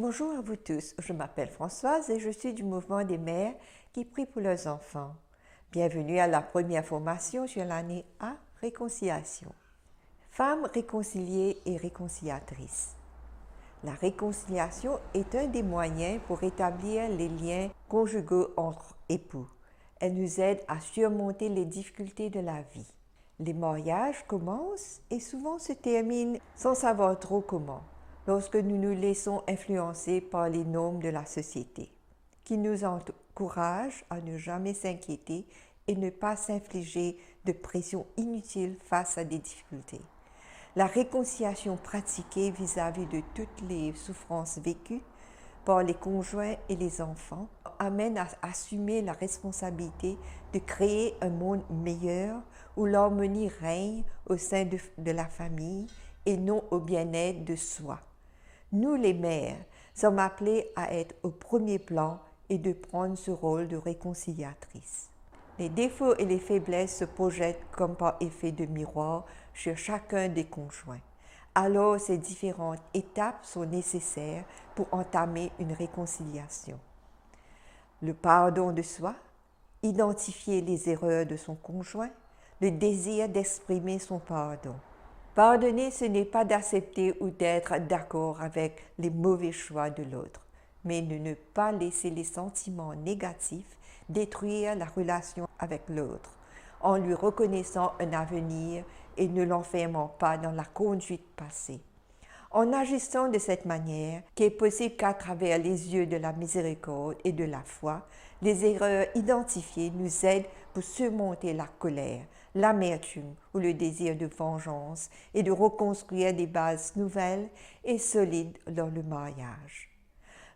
Bonjour à vous tous, je m'appelle Françoise et je suis du mouvement des mères qui prient pour leurs enfants. Bienvenue à la première formation sur l'année A, Réconciliation. Femmes réconciliées et réconciliatrices. La réconciliation est un des moyens pour rétablir les liens conjugaux entre époux. Elle nous aide à surmonter les difficultés de la vie. Les mariages commencent et souvent se terminent sans savoir trop comment, lorsque nous nous laissons influencer par les normes de la société, qui nous encouragent à ne jamais s'inquiéter et ne pas s'infliger de pression inutile face à des difficultés. La réconciliation pratiquée vis-à-vis de toutes les souffrances vécues par les conjoints et les enfants amène à assumer la responsabilité de créer un monde meilleur où l'harmonie règne au sein de la famille et non au bien-être de soi. Nous, les mères, sommes appelées à être au premier plan et de prendre ce rôle de réconciliatrice. Les défauts et les faiblesses se projettent comme par effet de miroir sur chacun des conjoints. Alors, ces différentes étapes sont nécessaires pour entamer une réconciliation. Le pardon de soi, identifier les erreurs de son conjoint, le désir d'exprimer son pardon. Pardonner, ce n'est pas d'accepter ou d'être d'accord avec les mauvais choix de l'autre, mais de ne pas laisser les sentiments négatifs détruire la relation avec l'autre, en lui reconnaissant un avenir et ne l'enfermant pas dans la conduite passée. En agissant de cette manière, qui est possible qu'à travers les yeux de la miséricorde et de la foi, les erreurs identifiées nous aident pour surmonter la colère, l'amertume ou le désir de vengeance et de reconstruire des bases nouvelles et solides dans le mariage.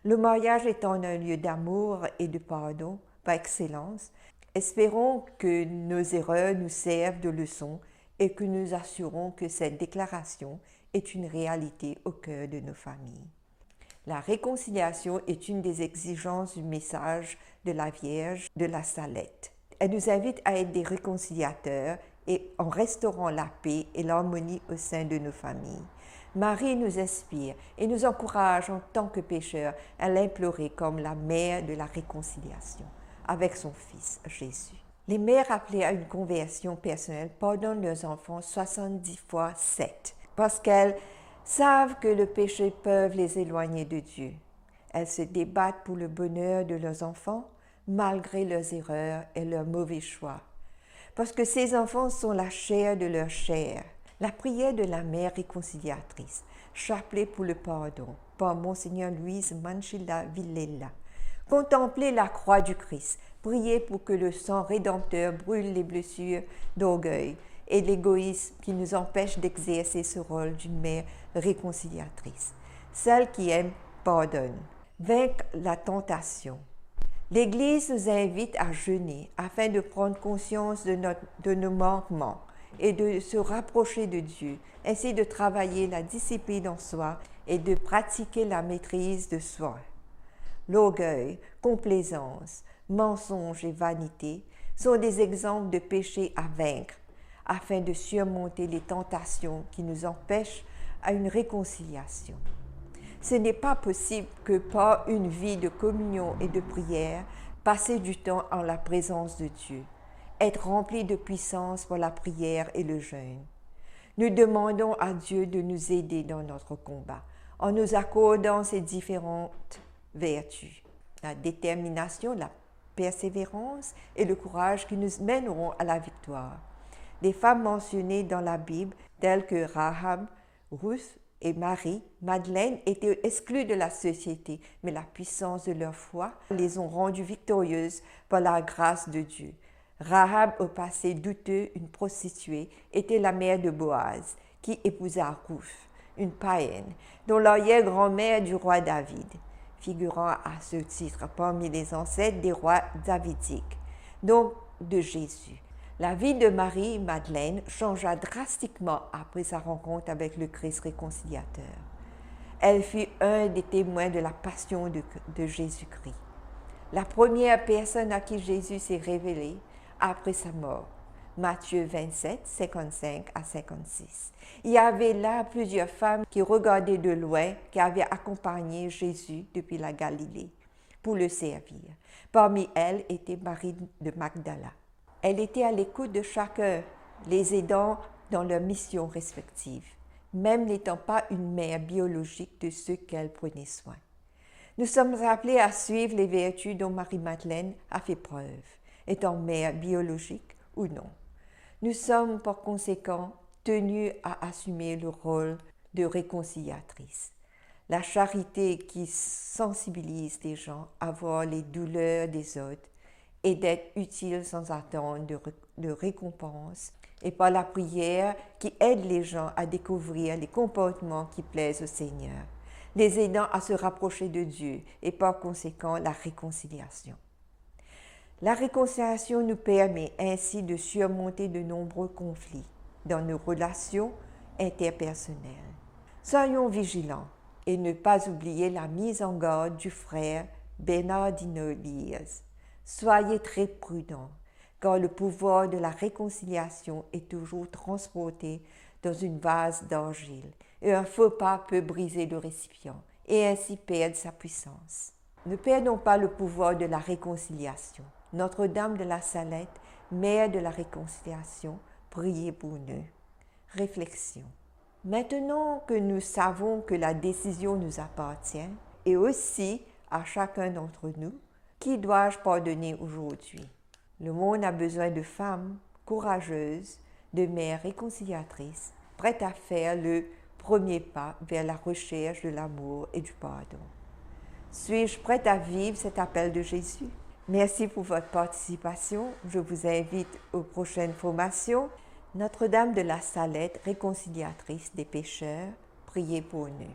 Le mariage étant un lieu d'amour et de pardon par excellence, espérons que nos erreurs nous servent de leçon et que nous assurons que cette déclaration est une réalité au cœur de nos familles. La réconciliation est une des exigences du message de la Vierge de la Salette. Elle nous invite à être des réconciliateurs et en restaurant la paix et l'harmonie au sein de nos familles. Marie nous inspire et nous encourage en tant que pécheurs à l'implorer comme la mère de la réconciliation avec son Fils Jésus. Les mères appelées à une conversion personnelle pardonnent leurs enfants 70 fois 7 parce qu'elles savent que le péché peut les éloigner de Dieu. Elles se débattent pour le bonheur de leurs enfants malgré leurs erreurs et leurs mauvais choix. Parce que ces enfants sont la chair de leur chair. La prière de la mère réconciliatrice, chapelet pour le pardon, par Monseigneur Louise Manchilla Villela. Contemplez la croix du Christ, priez pour que le sang rédempteur brûle les blessures d'orgueil et l'égoïsme qui nous empêche d'exercer ce rôle d'une mère réconciliatrice. Celle qui aime pardonne. Vaincre la tentation. L'Église nous invite à jeûner afin de prendre conscience de nos manquements et de se rapprocher de Dieu, ainsi de travailler la discipline en soi et de pratiquer la maîtrise de soi. L'orgueil, complaisance, mensonge et vanité sont des exemples de péchés à vaincre afin de surmonter les tentations qui nous empêchent à une réconciliation. Ce n'est pas possible que par une vie de communion et de prière, passer du temps en la présence de Dieu, être rempli de puissance pour la prière et le jeûne. Nous demandons à Dieu de nous aider dans notre combat, en nous accordant ces différentes vertus, la détermination, la persévérance et le courage qui nous mèneront à la victoire. Les femmes mentionnées dans la Bible, telles que Rahab, Ruth et Marie, Madeleine, étaient exclues de la société, mais la puissance de leur foi les ont rendues victorieuses par la grâce de Dieu. Rahab, au passé douteux, une prostituée, était la mère de Boaz, qui épousa Ruth, une païenne, dont l'arrière-grand-mère du roi David, figurant à ce titre parmi les ancêtres des rois davidiques, donc de Jésus. La vie de Marie-Madeleine changea drastiquement après sa rencontre avec le Christ réconciliateur. Elle fut un des témoins de la passion de Jésus-Christ. La première personne à qui Jésus s'est révélé après sa mort. Matthieu 27, 55 à 56. Il y avait là plusieurs femmes qui regardaient de loin, qui avaient accompagné Jésus depuis la Galilée pour le servir. Parmi elles était Marie de Magdala. Elle était à l'écoute de chacun, les aidant dans leurs missions respectives, même n'étant pas une mère biologique de ceux qu'elle prenait soin. Nous sommes appelés à suivre les vertus dont Marie-Madeleine a fait preuve, étant mère biologique ou non. Nous sommes par conséquent tenus à assumer le rôle de réconciliatrice. La charité qui sensibilise les gens à voir les douleurs des autres et d'être utile sans attendre de récompense, et par la prière qui aide les gens à découvrir les comportements qui plaisent au Seigneur, les aidant à se rapprocher de Dieu et par conséquent la réconciliation. La réconciliation nous permet ainsi de surmonter de nombreux conflits dans nos relations interpersonnelles. Soyons vigilants et ne pas oublier la mise en garde du frère Bernardino Diaz. Soyez très prudents, car le pouvoir de la réconciliation est toujours transporté dans une vase d'argile, et un faux pas peut briser le récipient et ainsi perdre sa puissance. Ne perdons pas le pouvoir de la réconciliation. Notre-Dame de la Salette, Mère de la Réconciliation, priez pour nous. Réflexion. Maintenant que nous savons que la décision nous appartient, et aussi à chacun d'entre nous, qui dois-je pardonner aujourd'hui? Le monde a besoin de femmes courageuses, de mères réconciliatrices, prêtes à faire le premier pas vers la recherche de l'amour et du pardon. Suis-je prête à vivre cet appel de Jésus? Merci pour votre participation. Je vous invite aux prochaines formations. Notre-Dame de la Salette, réconciliatrice des pécheurs, priez pour nous.